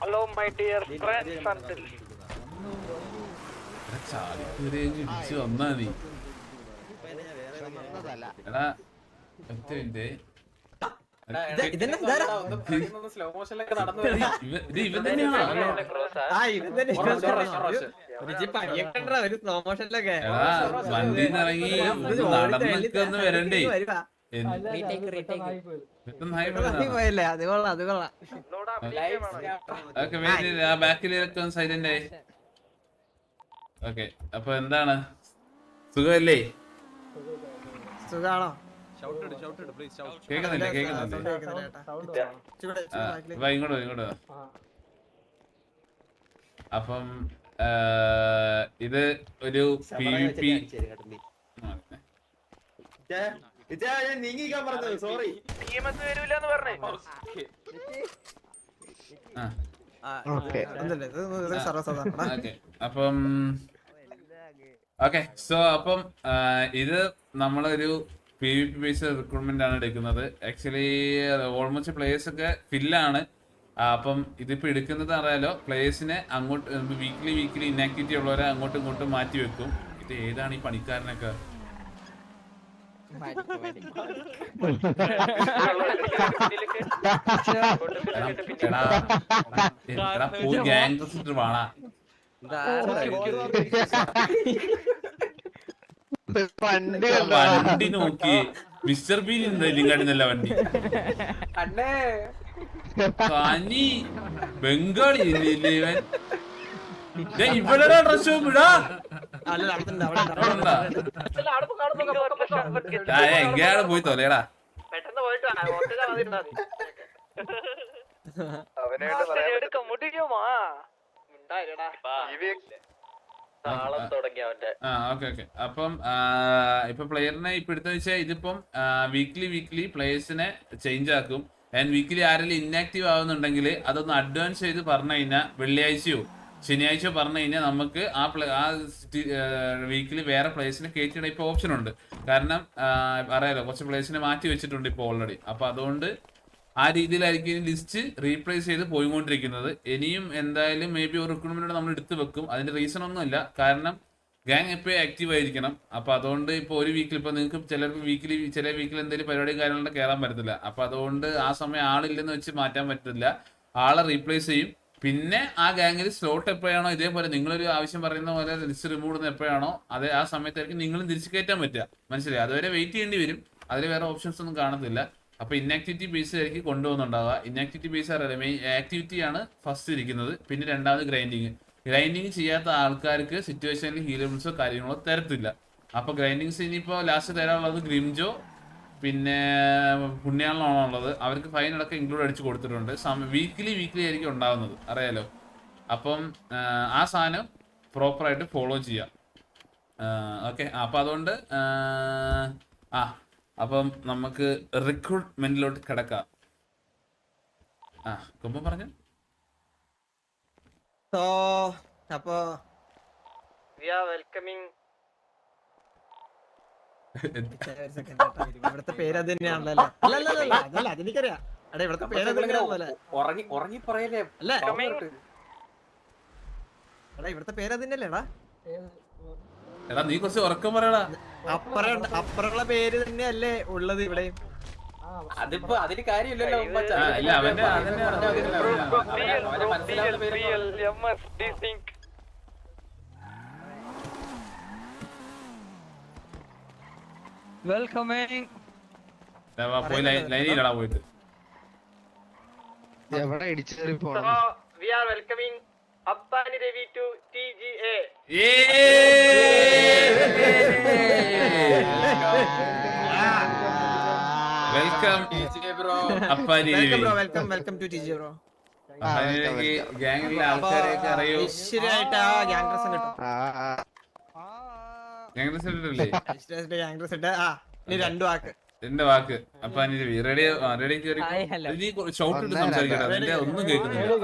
Hello, my dear friends until. ഇടിച്ചു വന്നാ നീ എടാ ഒറ്റ മിനിറ്റ് ഇവൻ തന്നെയാണോ വണ്ടിന്ന് ഇറങ്ങി നടന്നൊക്കെ ഒന്ന് വരണ്ടേ ബാക്കിലൊക്കെ സൈലന്റ് ആയി. ഓക്കെ, അപ്പൊ എന്താണ്, സുഖമല്ലേ? സുഖാണോ? കേക്കുന്നില്ലേ? ഇങ്ങോട്ട്. അപ്പം ഇത് ഒരു PvP നീങ്ങിക്കാൻ പറഞ്ഞത് സോറി. അപ്പം ഓക്കെ, സോ അപ്പം ഇത് നമ്മളൊരു PvP ബേസ്ഡ് റിക്രൂട്ട്മെന്റ് ആണ് എടുക്കുന്നത്. ആക്ച്വലി ഓൾമോസ്റ്റ് പ്ലേയേഴ്സ് ഒക്കെ ഫില്ലാണ്. അപ്പം ഇതിപ്പോ എടുക്കുന്നത് അറിയാലോ, പ്ലേയേഴ്സിനെ അങ്ങോട്ട് വീക്ക്ലി ഇനാക്ടിവിറ്റി ഉള്ളവരെ അങ്ങോട്ടും ഇങ്ങോട്ടും മാറ്റി വെക്കും. ഇത് ഏതാണ് ഈ പണിക്കാരനൊക്കെ? വണ്ടി നോക്കി മിസ്റ്റർ ബീൻ കാട്ടുന്നല്ല വണ്ടി. പനി ബംഗാളി ഇവൻ ഇവിടെ ഡ്രസ് ഇടാ എങ്ങനെയാണ് പോയി തോലേടാ. അപ്പം ഇപ്പൊ പ്ലെയറിനെ ഇപ്പൊ എടുത്തെന്ന് വെച്ചാൽ ഇതിപ്പം വീക്ക്ലി പ്ലേയേഴ്സിനെ ചേഞ്ച് ആക്കും. ആൻഡ് വീക്കിലി ആരെങ്കിലും ഇന്നാക്റ്റീവ് ആവുന്നുണ്ടെങ്കിൽ അതൊന്ന് അഡ്വാൻസ് ചെയ്ത് പറഞ്ഞു കഴിഞ്ഞാൽ വെള്ളിയാഴ്ചയോ ശനിയാഴ്ചയോ പറഞ്ഞു കഴിഞ്ഞാൽ നമുക്ക് ആ വീക്കിലി വേറെ പ്ലേയേഴ്സിനെ കയറ്റിയിടാൻ ഇപ്പോൾ ഓപ്ഷൻ ഉണ്ട്. കാരണം അറിയാലോ, കുറച്ച് പ്ലേയേഴ്സിനെ മാറ്റി വെച്ചിട്ടുണ്ട് ഇപ്പോൾ ഓൾറെഡി. അപ്പോൾ അതുകൊണ്ട് ആ രീതിയിലായിരിക്കും ലിസ്റ്റ് റീപ്ലേസ് ചെയ്ത് പോയിക്കൊണ്ടിരിക്കുന്നത്. ഇനിയും എന്തായാലും മേ ബി ഒരു റിക്രൂട്ട്മെന്റ് നമ്മൾ എടുത്തു വെക്കും. അതിന്റെ റീസൺ ഒന്നുമില്ല, കാരണം ഗാങ് എപ്പോഴും ആക്റ്റീവ് ആയിരിക്കണം. അപ്പൊ അതുകൊണ്ട് ഇപ്പൊ ഒരു വീക്കിൽ ഇപ്പൊ നിങ്ങൾക്ക് ചിലർക്ക് ചില വീക്കിൽ എന്തെങ്കിലും പരിപാടിയും കാര്യങ്ങളൊക്കെ കയറാൻ പറ്റത്തില്ല. അപ്പൊ അതുകൊണ്ട് ആ സമയം ആളില്ലെന്ന് വെച്ച് മാറ്റാൻ പറ്റില്ല, ആളെ റീപ്ലേസ് ചെയ്യും. പിന്നെ ആ ഗാങ്ങിൽ സ്ലോട്ട് എപ്പോഴാണോ ഇതേപോലെ നിങ്ങളൊരു ആവശ്യം പറയുന്ന പോലെ ലിസ്റ്റ് റിമൂവ് ചെയ്യുന്ന എപ്പോഴാണോ അതേ ആ സമയത്തായിരിക്കും നിങ്ങളും തിരിച്ചു കയറ്റാൻ പറ്റുക. മനസ്സിലായി? അതുവരെ വെയിറ്റ് ചെയ്യേണ്ടി വരും. അതിൽ വേറെ ഓപ്ഷൻസ് ഒന്നും കാണത്തില്ല. അപ്പൊ ഇന്നാക്ടിവിറ്റി ബേസ് ആയിരിക്കും കൊണ്ടുപോകുന്നുണ്ടാവുക. ഇന്നാക്ടിവിറ്റി ബേസ് അറിയാം, മെയിൻ ആക്ടിവിറ്റി ആണ് ഫസ്റ്റ് ഇരിക്കുന്നത്. പിന്നെ രണ്ടാമത് ഗ്രൈൻഡിങ് ചെയ്യാത്ത ആൾക്കാർക്ക് സിറ്റുവേഷനിൽ ഹീലബിൾസോ കാര്യങ്ങളോ തരത്തില്ല. അപ്പൊ ഗ്രൈൻഡിങ്സ് ഇനിയിപ്പോ ലാസ്റ്റ് തരാനുള്ളത് ഗ്രിംജോ പിന്നെ പുണ്യാളാണോ ഉള്ളത്. അവർക്ക് ഫൈൻ അടക്കം ഇൻക്ലൂഡ് അടിച്ച് കൊടുത്തിട്ടുണ്ട്. വീക്ക്ലി ആയിരിക്കും ഉണ്ടാവുന്നത്, അറിയാലോ. അപ്പം ആ സാധനം പ്രോപ്പറായിട്ട് ഫോളോ ചെയ്യാം. ഓക്കെ, അപ്പൊ അതുകൊണ്ട് അപ്പം നമുക്ക് റിക്രൂട്ട്മെന്റിലോട്ട് കിടക്കാം. കുമ്പം പറഞ്ഞു. അപ്പൊ ഇവിടുത്തെ പേര് അത് തന്നെയാണല്ലോ. അല്ല അതെനിക്കറിയാം. എടാ ഇവിടുത്തെ പേര് എടാ ഇവിടുത്തെ പേര് അത് തന്നെയല്ലേടാ. എടാ നീ കുറച്ച് ഉറക്കം പറയടാ. അപ്പുറമുള്ള പേര് തന്നെയല്ലേ ഉള്ളത് ഇവിടെ. അതിപ്പോ അതിന് കാര്യമില്ലല്ലോ. പോയി ലൈനിലടാ പോയിട്ട്. എവിടെ ഇടിച്ചേറി പോണം. Appani Devi to TGA. Welcome Appani Devi. Welcome to TGA bro. ഗാങ്ങിലെ ആൾക്കാരെയൊക്കെ അറിയോ? ഈശ്വരായിട്ട് ആ ഗ്യാങ് ഡ്രസ് കിട്ടും. ഗ്യാങ് ഡ്രസ് ഇട്ടിട്ടില്ലേ? ഗ്യാങ് ഡ്രസ് ഇട്ട് ഇനി രണ്ട് വാക്ക് അപ്പാനി ദേവി. റെഡി ഷൗട്ട് ഇട്ട് സംസാരിക്കട്ടെ, ഒന്നും കേൾക്കുന്നില്ല.